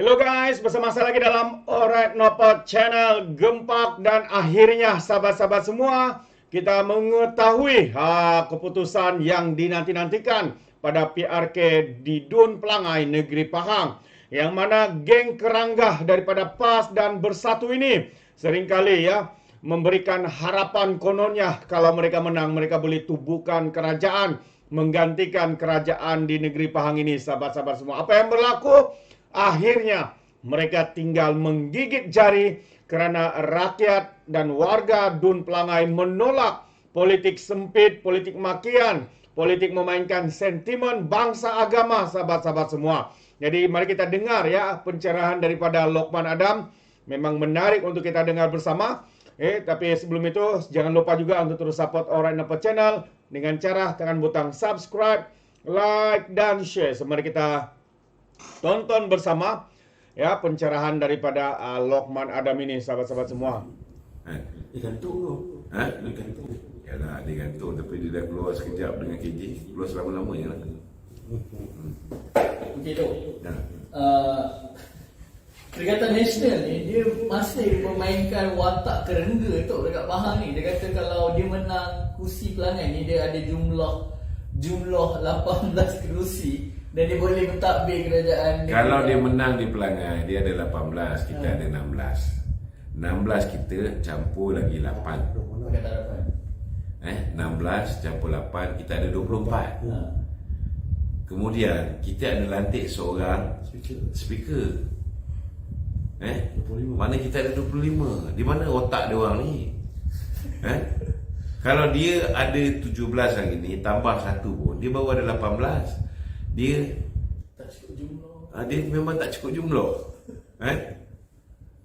Hello guys, bersama saya lagi dalam Alright Nopo Channel Gempak. Dan akhirnya sahabat-sahabat semua, kita mengetahui keputusan yang dinanti-nantikan pada PRK di Dun Pelangai, Negeri Pahang, yang mana geng keranggah daripada PAS dan Bersatu ini seringkali memberikan harapan, kononnya kalau mereka menang mereka boleh tubuhkan kerajaan, menggantikan kerajaan di Negeri Pahang ini. Sahabat-sahabat semua, apa yang berlaku? Akhirnya mereka tinggal menggigit jari kerana rakyat dan warga Dun Pelangai menolak politik sempit, politik makian, politik memainkan sentimen bangsa agama, sahabat-sahabat semua. Jadi mari kita dengar pencerahan daripada Lokman Adam. Memang menarik untuk kita dengar bersama. Tapi sebelum itu jangan lupa juga untuk terus support Alright Nopo Channel dengan cara tekan butang subscribe, like dan share. So, mari kita tonton bersama pencerahan daripada Lokman Adam ini, sahabat-sahabat semua. Dia gantung tu. Dia gantung. Yalah, dia gantung tapi dia dah keluar sekejap dengan KJ. Keluar selama-lama je lah. Okey tu. Perikatan Nasional ni dia masih memainkan watak kerengga tu dekat Pahang ni. Dia kata kalau dia menang kursi Pelangai ni, dia ada jumlah 18 kerusi dan dia boleh mentadbir kerajaan. Kalau dia menang di Pelangai, dia ada 18, kita ada 16. 16 kita campur lagi 8. Kata harapan. 16 campur 8, kita ada 24. Kemudian kita ada lantik seorang speaker. Mana kita ada 25. Di mana otak dia orang ni? Kalau dia ada 17 hari ni, tambah 1 pun, dia baru ada 18. Dia Tak cukup jumlah. Dia memang tak cukup jumlah.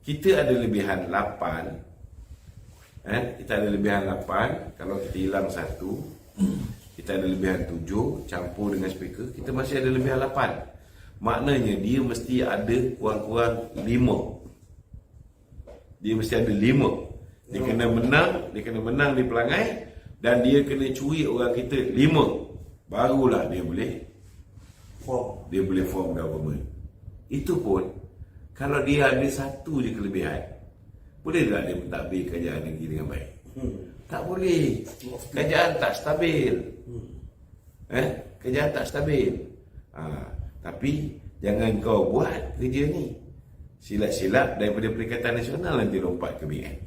Kita ada lebihan 8. Kita ada lebihan 8. Kalau kita hilang 1, kita ada lebihan 7. Campur dengan speaker, kita masih ada lebihan 8. Maknanya dia mesti ada kurang-kurang 5. Dia mesti ada 5. Dia kena menang di Pelangai, dan dia kena curi orang kita 5. Barulah dia boleh form government. Itu pun kalau dia ada 1 je kelebihan. Boleh tak dia mentadbir kerajaan negeri dengan baik? Tak boleh. Kerajaan tak stabil. Kerajaan tak stabil. Tapi jangan kau buat kerja ni silap-silap daripada Perikatan Nasional nanti lompat ke BN.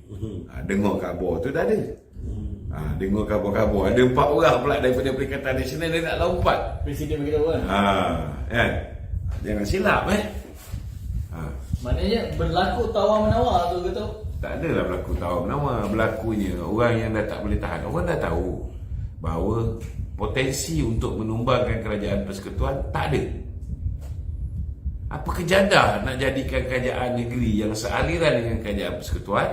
Dengar khabar tu dah ada. Dengar khabar ada 4 orang pula daripada Perikatan Nasional dia nak lompat. Presiden beritahu kan. Jangan silap Maknanya berlaku tawar-menawar tu kata. Tak adalah berlaku tawar-menawar. Berlakunya orang yang dah tak boleh tahan. Orang dah tahu bahawa potensi untuk menumbangkan kerajaan persekutuan tak ada. Apa kejadah nak jadikan kerajaan negeri yang sealiran dengan kerajaan persekutuan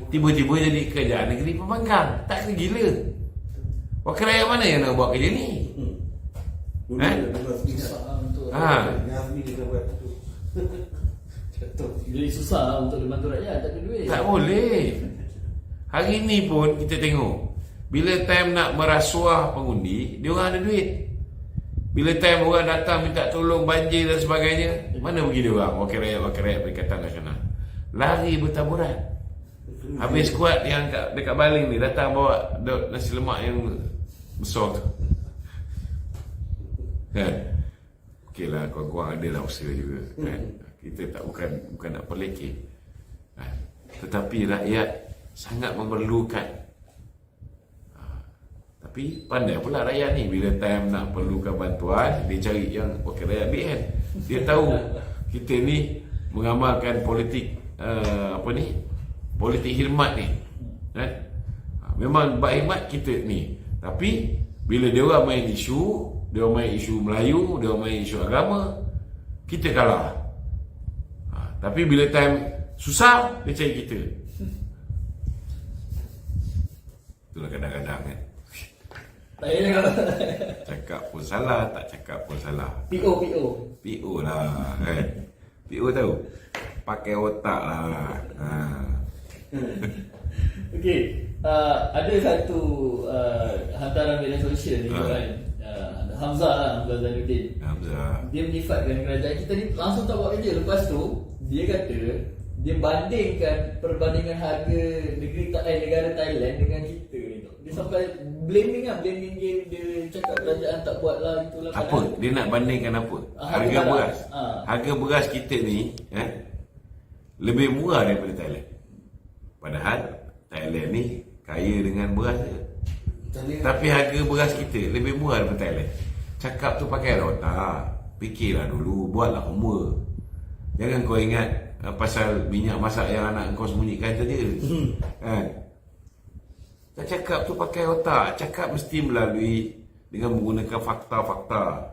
tiba-tiba jadi kerajaan negeri pembangkang? Tak kena gila. Wakil rakyat mana yang nak buat kerja ni? Jadi susah untuk dibantu rakyat, tak ada duit. Tak boleh. Hari ni pun kita tengok, bila time nak merasuah pengundi, dia orang ada duit. Bila time orang datang minta tolong banjir dan sebagainya, mana pergi dia orang? Wakil rakyat Perikatan Nasional lari bertaburan. Habis kuat yang dekat baling ni datang bawa nasi lemak yang besar tu. Okey lah, korang ada lah usaha juga kan. Kita tak bukan nak pelekeh. Tetapi rakyat sangat memerlukan. Tapi pandai pula rakyat ni, bila time nak perlukan bantuan, dia cari yang wakil rakyat BN. Dia tahu kita ni mengamalkan politik politik khidmat ni. Memang berkhidmat kita ni. Tapi bila dia orang main isu, dia orang main isu Melayu, dia orang main isu agama, kita kalah. Tapi bila time susah, dia cari kita. Itulah kadang-kadang kan. Cakap pun salah, tak cakap pun salah. PO lah kan. PO tahu, pakai otak lah. Okey, ada satu hantaran media sosial ni kan. Hamzah lah, Hamzah Zainuddin. Hamzah. Dia menyifatkan kerajaan kita ni langsung tak buat kerja. Lepas tu dia kata dia bandingkan perbandingan harga negara Thailand dengan kita ni tau. Dia sampai blaming dia cakap kerajaan tak buat lah itulah. Apa? Dia nak bandingkan apa? Harga barang. beras. Harga beras kita ni lebih murah daripada Thailand. Padahal Thailand ni kaya dengan beras je. Tapi harga beras kita lebih murah daripada Thailand. Cakap tu pakai otak. Fikirlah dulu, buatlah homework. Jangan kau ingat pasal minyak masak yang anak kau sembunyikan saja. Kan? Tak cakap tu pakai otak. Cakap mesti melalui dengan menggunakan fakta-fakta.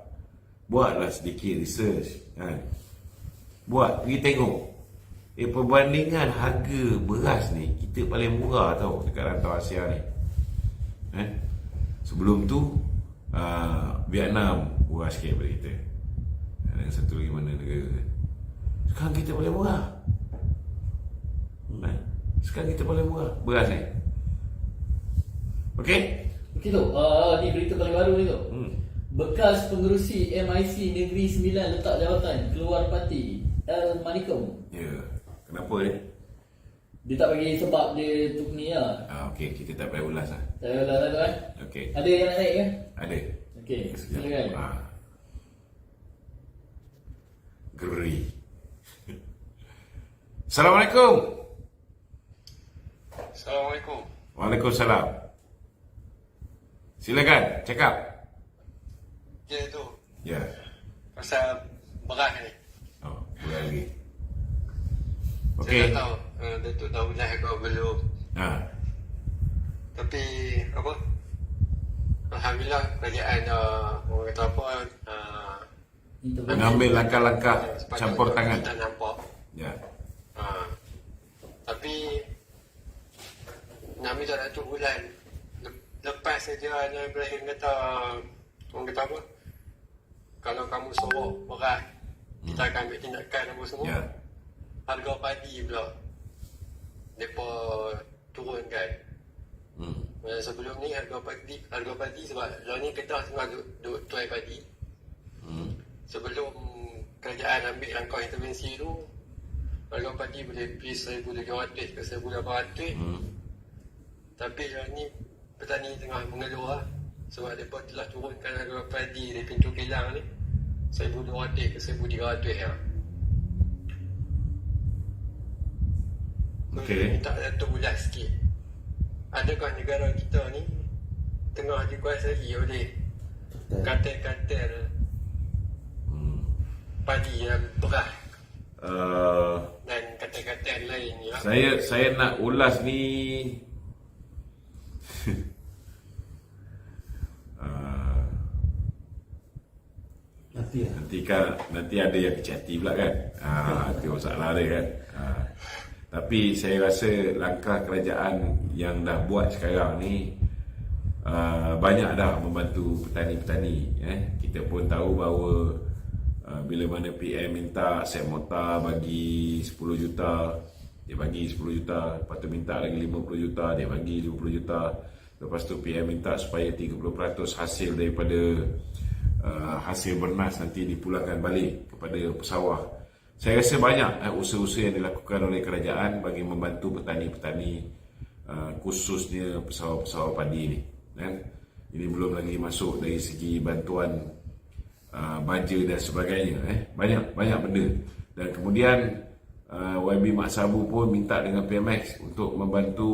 Buatlah sedikit research. Kan? Buat, pergi tengok. Perbandingan harga beras ni kita paling murah tau dekat rantau Asia ni. Sebelum tu Vietnam murah sikit daripada kita. Dan satu lagi mana negara. Sekarang kita paling murah. Sekarang kita paling murah beras ni. Okey? Okey tu, ni berita paling baru ni tu. Bekas pengerusi MIC Negeri Sembilan letak jawatan keluar parti El Manikum. Ya. Kenapa ni? Dia tak bagi sebab dia tu ni lah. Okey, kita tak payah ulas lah. Tak payah lah tu kan. Okey. Ada yang nak naik kan? Ada. Okey, silakan. Geri. Assalamualaikum. Assalamualaikum. Waalaikumsalam. Silakan, cakap. Ya tu, Ya. pasal beras ni. Boleh lagi. Saya Okey. tak tahu Datuk tahu dah kau belum. Tapi apa? Alhamdulillah kerajaan orang kata apa Mengambil langkah-langkah sepatutnya campur tangan. kita nampak. Ya. Tapi Nabi tak Datuk bulan lepas saja Ibrahim kata orang kata apa? Kalau kamu sorok beras, kita akan ambil tindakan apa semua. Ya. Harga padi pula mereka turunkan. Sebelum ni harga padi sebab lah ni Kedah tengah duk tuai padi. Sebelum kerajaan ambil langkah intervensi tu, harga padi boleh pergi 1,700 ke 1,800. Tapi lah ni petani tengah mengeluh lah sebab mereka telah turunkan harga padi dari pintu kilang ni 1,200 ke 1,300 lah. Okey. Minta Datuk ulas sikit. Adakah negara kita ni tengah dikuasai oleh kartel-kartel padi dan beras dan kartel-kartel lain ya? Saya nak ulas ni nanti ada yang kecil hati pula kan. Itu masalah dia kan. Tapi saya rasa langkah kerajaan yang dah buat sekarang ni banyak dah membantu petani-petani. Kita pun tahu bahawa bila mana PM minta Sep Mota bagi 10 juta, dia bagi 10 juta. Lepas tu minta lagi 50 juta, dia bagi 50 juta. Lepas tu PM minta supaya 30% hasil daripada hasil bernas nanti dipulangkan balik kepada pesawah. Saya rasa banyak usaha-usaha yang dilakukan oleh kerajaan bagi membantu petani-petani, khususnya pesawah-pesawah padi ni. Ini belum lagi masuk dari segi bantuan baja dan sebagainya. Banyak benda. Dan kemudian YB Mak Sabu pun minta dengan PMX untuk membantu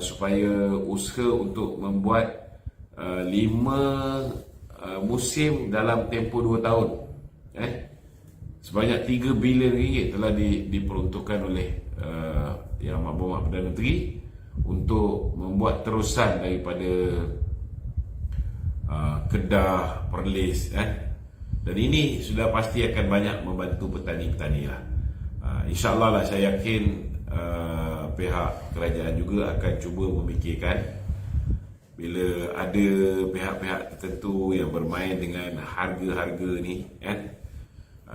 supaya usaha untuk membuat 5 musim dalam tempoh 2 tahun. Sebanyak 3 bilion ringgit telah diperuntukkan oleh Yang Mahkamah Perdana Menteri untuk membuat terusan daripada Kedah, Perlis. Dan ini sudah pasti akan banyak membantu petani-petani lah. InsyaAllah lah saya yakin pihak kerajaan juga akan cuba memikirkan bila ada pihak-pihak tertentu yang bermain dengan harga-harga ni,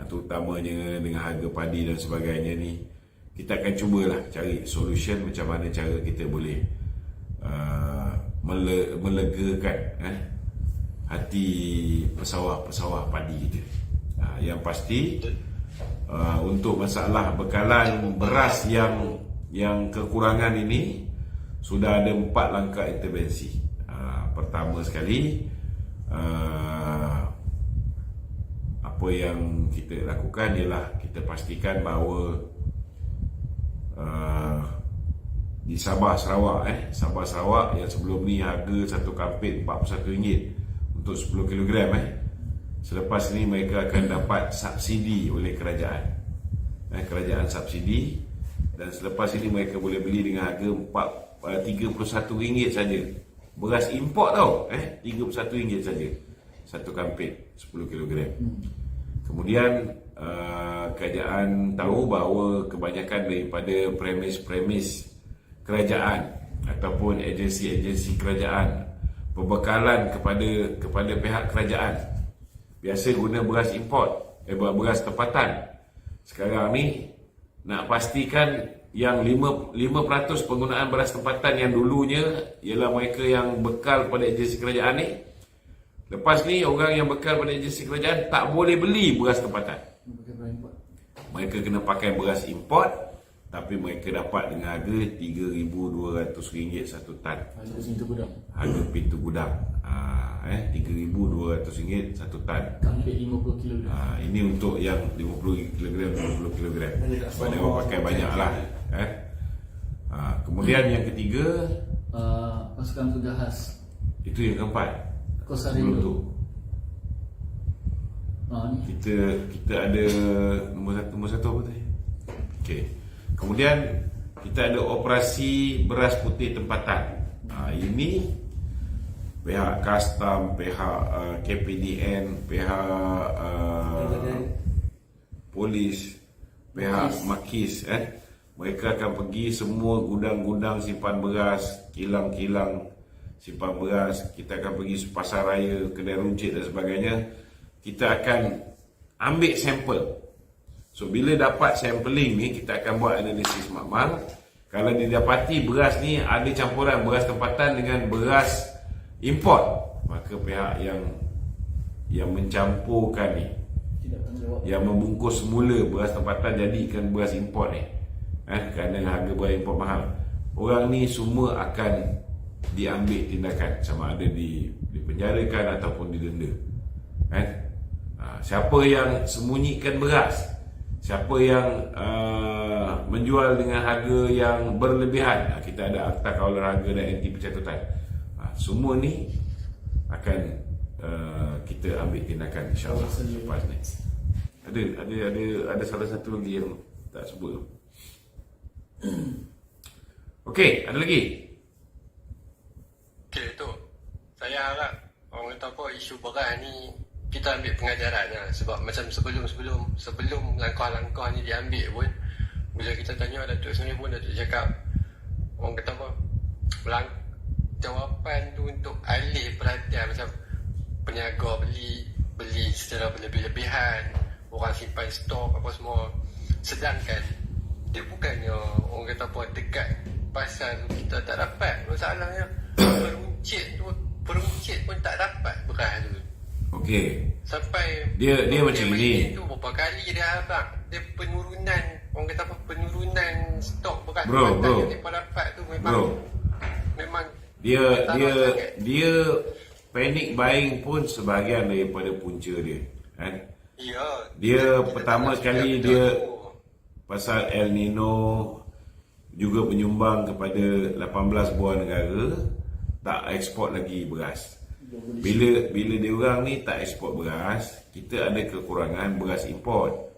terutamanya dengan harga padi dan sebagainya ni, kita akan cubalah cari solution macam mana cara kita boleh melegakan hati pesawah-pesawah padi kita. Yang pasti untuk masalah bekalan beras yang kekurangan ini sudah ada 4 langkah intervensi. Pertama sekali, apa yang kita lakukan ialah kita pastikan bahawa di Sabah Sarawak yang sebelum ni harga satu kampit RM41 untuk 10 kg. Selepas ni mereka akan dapat subsidi oleh kerajaan. Kerajaan subsidi, dan selepas ini mereka boleh beli dengan harga RM31 saja. Beras import tau, RM31 saja satu kampit 10 kg. Kemudian kerajaan tahu bahawa kebanyakan daripada premis kerajaan ataupun agensi-agensi kerajaan, pembekalan kepada pihak kerajaan biasa guna beras import, beras tempatan. Sekarang ni nak pastikan yang 5% penggunaan beras tempatan yang dulunya ialah mereka yang bekal pada agensi kerajaan ni. Lepas ni orang yang bekal pada agensi kerajaan tak boleh beli beras tempatan. Mereka kena pakai beras import, tapi mereka dapat dengan harga RM3,200 satu tan. Harga pintu gudang. RM3,200 satu tan. Hampir 50 kg. Ini untuk yang 50 kg, 50 kg. Sebab orang pakai banyak lah. Kemudian yang ketiga, pasukan Pegahas. itu yang keempat. Kosarindo. Sebelum tu kita ada nombor satu apa tadi? Okey. Kemudian kita ada operasi beras putih tempatan. Ini pihak custom, pihak KPDN, pihak polis, pihak Makis, mereka akan pergi semua gudang-gudang simpan beras, kilang-kilang simpan beras. Kita akan pergi pasar raya, kedai runcit dan sebagainya. Kita akan ambil sampel. So bila dapat sampling ni, kita akan buat analisis makmal. Kalau didapati beras ni ada campuran beras tempatan dengan beras import, maka pihak yang mencampurkan ni, yang membungkus semula beras tempatan jadikan beras import ni, kerana harga beras import mahal, orang ni semua akan diambil tindakan, sama ada dipenjarakan ataupun didenda. Siapa yang sembunyikan beras, siapa yang menjual dengan harga yang berlebihan, kita ada akta kawalan harga dan anti pencatutan. Semua ni akan kita ambil tindakan, insya-Allah lepas ni. Ada salah satu lagi yang tak sebut. Okey, ada lagi? Okey, tu. Saya harap orang kata apa, isu beras ni kita ambil pengajaran lah. Sebab macam sebelum langkah-langkah ni diambil pun, bila kita tanya Datuk Seri pun, Datuk cakap orang kata apa, jawapan tu untuk alih perhatian, macam peniaga beli secara berlebih-lebihan, orang simpan stok apa semua. Sedangkan dia bukannya orang kata apa, dekat pasar kita tak dapat. Masalahnya peruncit pun tak dapat beras tu. Okey. Sampai dia macam ni. Tu berapa kali dia abang, dia penurunan, orang kata apa, penurunan stok beras bro yang dia dapat tu memang dia panic buying pun sebahagian daripada punca dia, kan? Ya. Dia pertama sekali dia pasal El Nino juga menyumbang kepada 18 buah negara tak ekspor lagi beras. Bila dia orang ni tak ekspor beras, kita ada kekurangan beras import.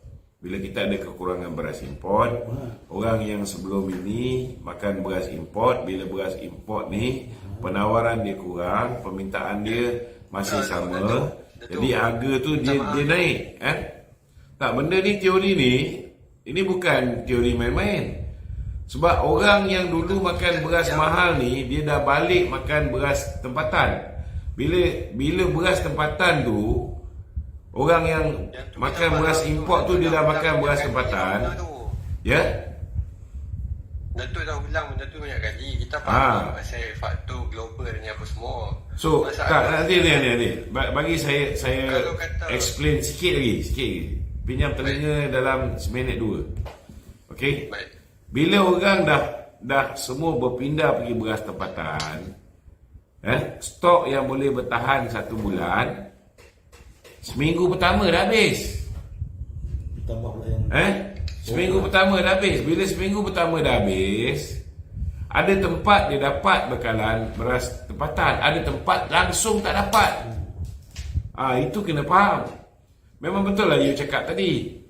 Bila kita ada kekurangan beras import, orang yang sebelum ini makan beras import, bila beras import ni penawaran dia kurang, permintaan dia masih sama, jadi harga tu dia naik, kan? Tak, benda ni, teori ni, ini bukan teori main-main. Sebab orang yang dulu makan beras mahal ni, dia dah balik makan beras tempatan. Bila beras tempatan tu, orang yang makan beras import tu dia dah makan beras tempatan, ya. Datuk dah ulang benda tu banyak kali. Kita Ah. faham pasal faktor global ni apa semua. So, tak, nanti. Bagi saya Kalau kata- explain sikit lagi. Pinjam telinga dalam seminit 2. Okey? Baik. Bila orang dah semua berpindah pergi beras tempatan, stok yang boleh bertahan 1 bulan, seminggu pertama dah habis. Tambah pula yang Seminggu pertama dah habis. Bila seminggu pertama dah habis, ada tempat dia dapat bekalan beras tempatan, ada tempat langsung tak dapat. Itu kena faham. Memang betul lah you cakap tadi.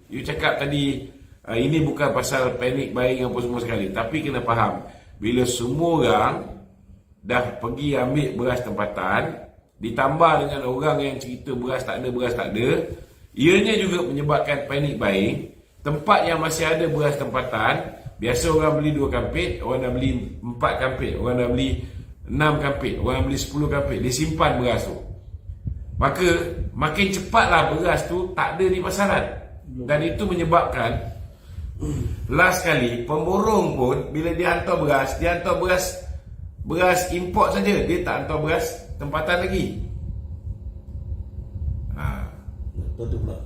Ini bukan pasal panic buying apa semua sekali, tapi kena faham bila semua orang dah pergi ambil beras tempatan, ditambah dengan orang yang cerita beras tak ada, ianya juga menyebabkan panic buying. Tempat yang masih ada beras tempatan, biasa orang beli 2 kampit, orang dah beli 4 kampit, orang dah beli 6 kampit, orang dah beli 10 kampit, dia simpan beras tu. Maka makin cepatlah beras tu tak ada di pasaran. Dan itu menyebabkan last kali pemborong pun bila dia hantar beras import saja, dia tak hantar beras tempatan lagi. Betul pula.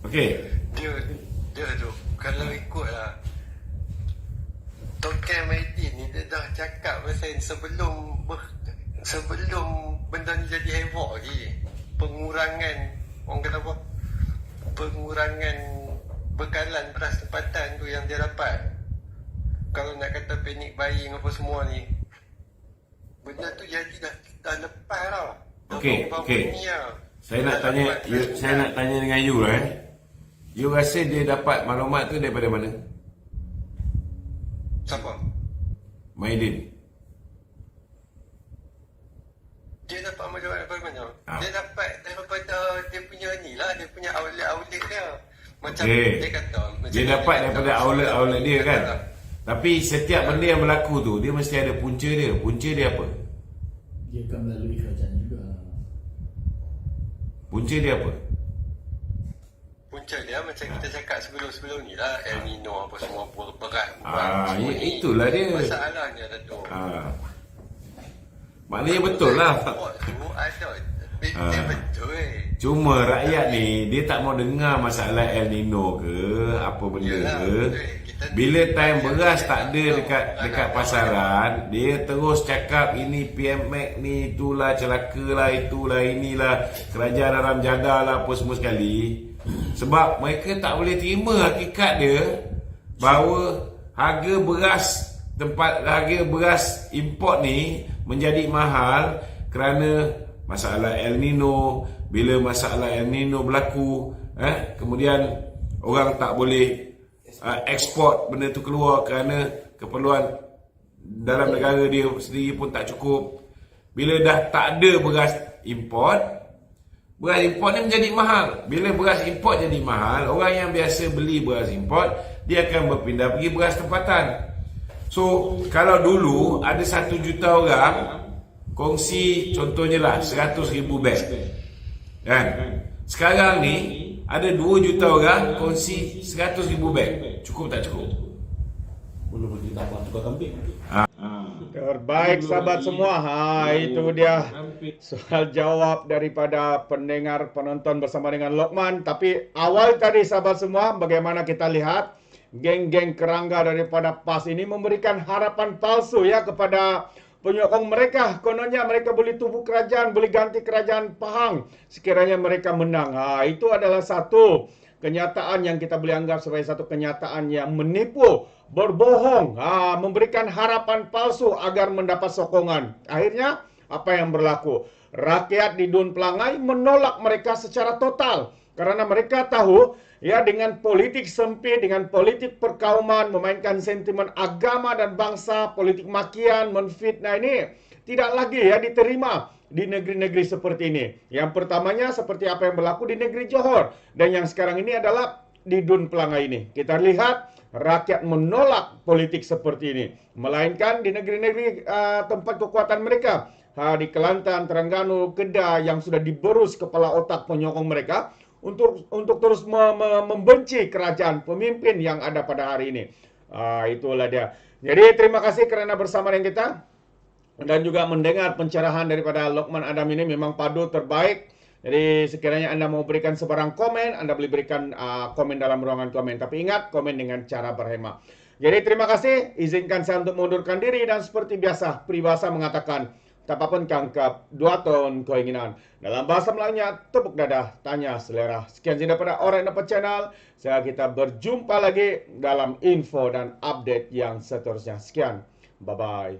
Okey. Dia tu kalau ikutlah Token Maidin ni dia dah cakap pasal sebelum benda ni jadi heboh lagi, pengurangan orang kata apa, pengurangan bekalan beras tempatan tu yang dia dapat. Kalau nak kata panic buying apa semua ni, benda tu jadi dah lepas tau. Okey. Saya nak tanya dengan you lah. You rasa dia dapat maklumat tu daripada mana? Siapa? Maidin. Dia dapat maklumat daripada mana? Ah. Dia dapat daripada dia punya ni lah, dia punya outlet dia. Macam Okey. dia kata, Dia dapat daripada outlet dia kan. Tapi setiap benda yang berlaku tu, dia mesti ada punca dia. Punca dia apa? Dia akan melalui kerajaan juga. Punca dia apa? punca dia macam kita cakap sebelum-sebelum ni lah, El Nino apa semua berat. Itulah dia. Masalahnya Datuk. Maknanya betul lah. Tu ada. Dia betul. Cuma rakyat ni dia tak mau dengar masalah El Nino ke apa benda ke. Bila time beras tak ada dekat pasaran, dia terus cakap ini PMX ni, itulah celaka lah, itulah inilah, kerajaan haram jadah lah apa semua sekali. Sebab mereka tak boleh terima hakikat dia bahawa harga beras import ni menjadi mahal kerana masalah El Nino. Bila masalah El Nino berlaku, kemudian orang tak boleh ekspor benda tu keluar kerana keperluan dalam negara dia sendiri pun tak cukup. Bila dah tak ada beras import ni menjadi mahal. Bila beras import jadi mahal, orang yang biasa beli beras import, dia akan berpindah pergi beras tempatan. So, kalau dulu ada 1 juta orang kongsi contohnya lah 100,000 beg, kan? Sekarang ni ada 2 juta orang kongsi 100,000 beg. Cukup tak cukup? Belum lagi tambah tukar kambing. Terbaik sahabat semua. Itu dia soal jawab daripada pendengar penonton bersama dengan Lokman. Tapi awal tadi sahabat semua, bagaimana kita lihat geng-geng kerangga daripada PAS ini memberikan harapan palsu ya kepada penyokong mereka. Kononnya mereka boleh tubuh kerajaan, boleh ganti kerajaan Pahang sekiranya mereka menang. Itu adalah satu kenyataan yang kita boleh anggap sebagai satu kenyataan yang menipu, berbohong, memberikan harapan palsu agar mendapat sokongan. Akhirnya apa yang berlaku? Rakyat di Dun Pelangai menolak mereka secara total karena mereka tahu ya dengan politik sempit, dengan politik perkauman, memainkan sentimen agama dan bangsa, politik makian, menfitnah ini tidak lagi ya diterima di negeri-negeri seperti ini. Yang pertamanya seperti apa yang berlaku di negeri Johor, dan yang sekarang ini adalah di Dun Pelangai ini. Kita lihat rakyat menolak politik seperti ini, melainkan di negeri-negeri tempat kekuatan mereka, di Kelantan, Terengganu, Kedah yang sudah diberus kepala otak penyokong mereka untuk terus membenci kerajaan pemimpin yang ada pada hari ini. Itulah dia. Jadi terima kasih kerana bersama dengan kita dan juga mendengar pencerahan daripada Lokman Adam ini memang padu terbaik. Jadi sekiranya anda mau berikan sebarang komen, anda boleh berikan komen dalam ruangan komen. Tapi ingat, komen dengan cara berhema. Jadi terima kasih. Izinkan saya untuk mengundurkan diri dan seperti biasa, peribahasa mengatakan, tak apapun kangkap, 2 tahun keinginan. Dalam bahasa Melayunya, tepuk dadah, tanya selera. Sekian saja daripada Alright Nopal Channel. Kita berjumpa lagi dalam info dan update yang seterusnya. Sekian. Bye-bye.